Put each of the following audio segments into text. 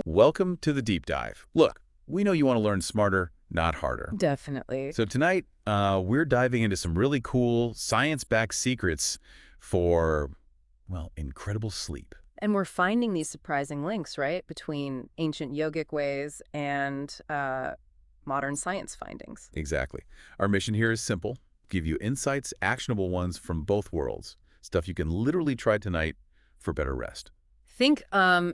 Welcome to the deep dive. Look, we know you want to learn smarter, not harder. Definitely. So tonight, we're diving into some really cool science-backed secrets for, well, incredible sleep. And we're finding these surprising links, right, between ancient yogic ways and modern science findings. Exactly. Our mission here is simple. Give you insights, actionable ones from both worlds. Stuff you can literally try tonight for better rest. Think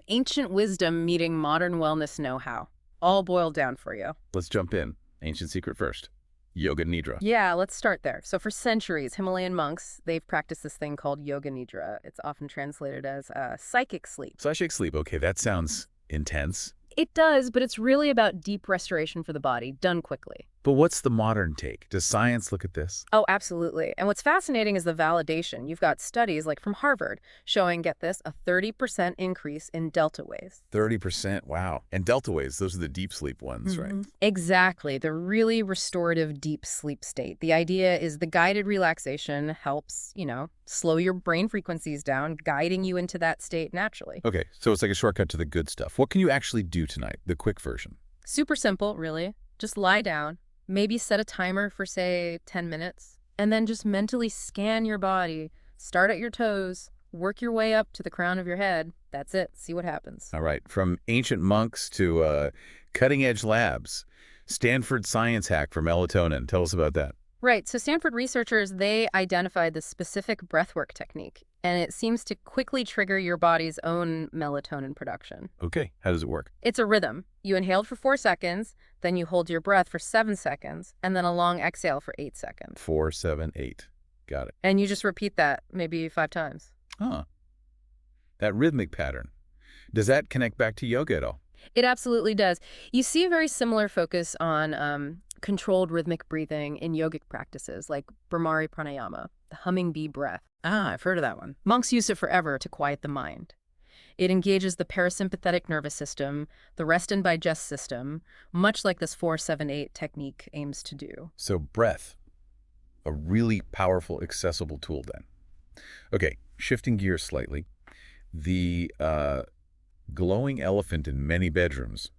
ancient wisdom meeting modern wellness know-how, all boiled down for you. Let's jump in. Ancient secret first. Yoga Nidra. Yeah, let's start there. So for centuries, Himalayan monks, they've practiced this thing called yoga nidra. It's often translated as psychic sleep. Psychic sleep. Okay, that sounds intense. It does, but it's really about deep restoration for the body, done quickly. But what's the modern take? Does science look at this? Oh, absolutely. And what's fascinating is the validation. You've got studies like from Harvard showing, get this, a 30% increase in delta waves. 30%, wow. And delta waves, those are the deep sleep ones, right? Exactly. The really restorative deep sleep state. The idea is the guided relaxation helps, slow your brain frequencies down, guiding you into that state naturally. Okay, so it's like a shortcut to the good stuff. What can you actually do tonight? The quick version. Super simple, really. Just lie down. Maybe set a timer for, say, 10 minutes, and then just mentally scan your body. Start at your toes, work your way up to the crown of your head. That's it. See what happens. All right. From ancient monks to cutting-edge labs. Stanford science hack for melatonin. Tell us about that. Right. So Stanford researchers, they identified the specific breathwork technique, and it seems to quickly trigger your body's own melatonin production. Okay. How does it work? It's a rhythm. You inhaled for 4 seconds, then you hold your breath for 7 seconds, and then a long exhale for 8 seconds. 4, 7, 8. Got it. And you just repeat that maybe 5 times. Huh. That rhythmic pattern. Does that connect back to yoga at all? It absolutely does. You see a very similar focus on controlled rhythmic breathing in yogic practices like Brahmari pranayama, the humming bee breath. Ah, I've heard of that one. Monks use it forever to quiet the mind. It engages the parasympathetic nervous system, the rest and digest system, much like this 4-7-8 technique aims to do. So breath, a really powerful, accessible tool then. Okay, shifting gears slightly. The glowing elephant in many bedrooms.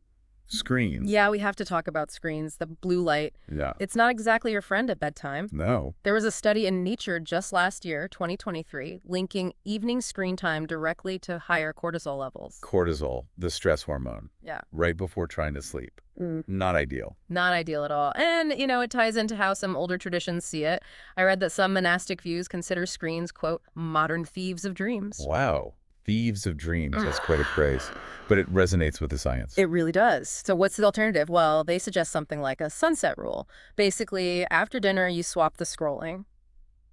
Screens. Yeah, we have to talk about screens, the blue light. Yeah. It's not exactly your friend at bedtime. No. There was a study in Nature just last year, 2023, linking evening screen time directly to higher cortisol levels. Cortisol, the stress hormone. Yeah. Right before trying to sleep. Not ideal. Not ideal at all. And, it ties into how some older traditions see it. I read that some monastic views consider screens, quote, modern thieves of dreams. Wow. Thieves of dreams. That's quite a phrase. But it resonates with the science. It really does. So what's the alternative? Well, they suggest something like a sunset rule. Basically, after dinner, you swap the scrolling.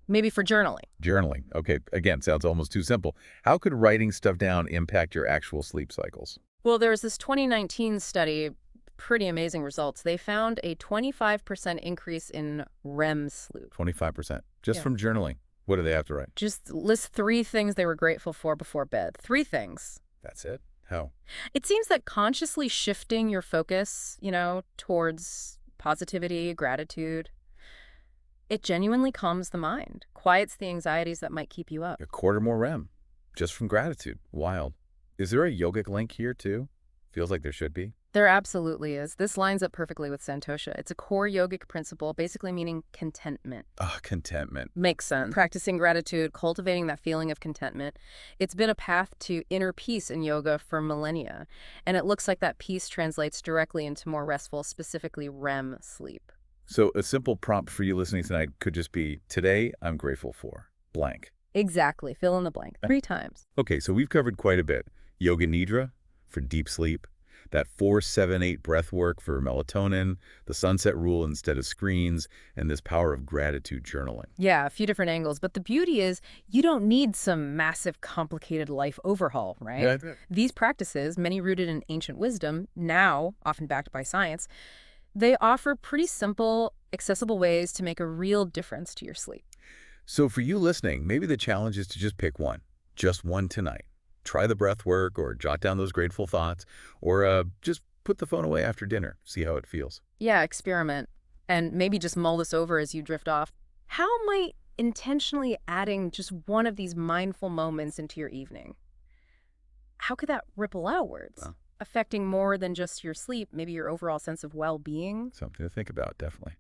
Maybe for journaling. Journaling. Okay. Again, sounds almost too simple. How could writing stuff down impact your actual sleep cycles? Well, there was this 2019 study, pretty amazing results. They found a 25% increase in REM sleep. 25%. Just from journaling. What do they have to write? Just list 3 things they were grateful for before bed. 3 things. That's it? How? It seems that consciously shifting your focus, towards positivity, gratitude, it genuinely calms the mind, quiets the anxieties that might keep you up. A quarter more REM. Just from gratitude. Wild. Is there a yogic link here too? Feels like there should be. There absolutely is. This lines up perfectly with Santosha. It's a core yogic principle, basically meaning contentment. Contentment. Makes sense. Practicing gratitude, cultivating that feeling of contentment. It's been a path to inner peace in yoga for millennia. And it looks like that peace translates directly into more restful, specifically REM sleep. So a simple prompt for you listening tonight could just be, today I'm grateful for blank. Exactly. Fill in the blank 3 times. Okay, so we've covered quite a bit. Yoga Nidra for deep sleep. That 4-7-8 breath work for melatonin, the sunset rule instead of screens, and this power of gratitude journaling. Yeah, a few different angles. But the beauty is you don't need some massive, complicated life overhaul, right? Yeah. These practices, many rooted in ancient wisdom, now often backed by science, they offer pretty simple, accessible ways to make a real difference to your sleep. So for you listening, maybe the challenge is to just pick one. Just one tonight. Try the breath work or jot down those grateful thoughts or just put the phone away after dinner. See how it feels. Yeah, experiment. And maybe just mull this over as you drift off. How might intentionally adding just one of these mindful moments into your evening, how could that ripple outwards, Well, affecting more than just your sleep, maybe your overall sense of well-being? something to think about, definitely.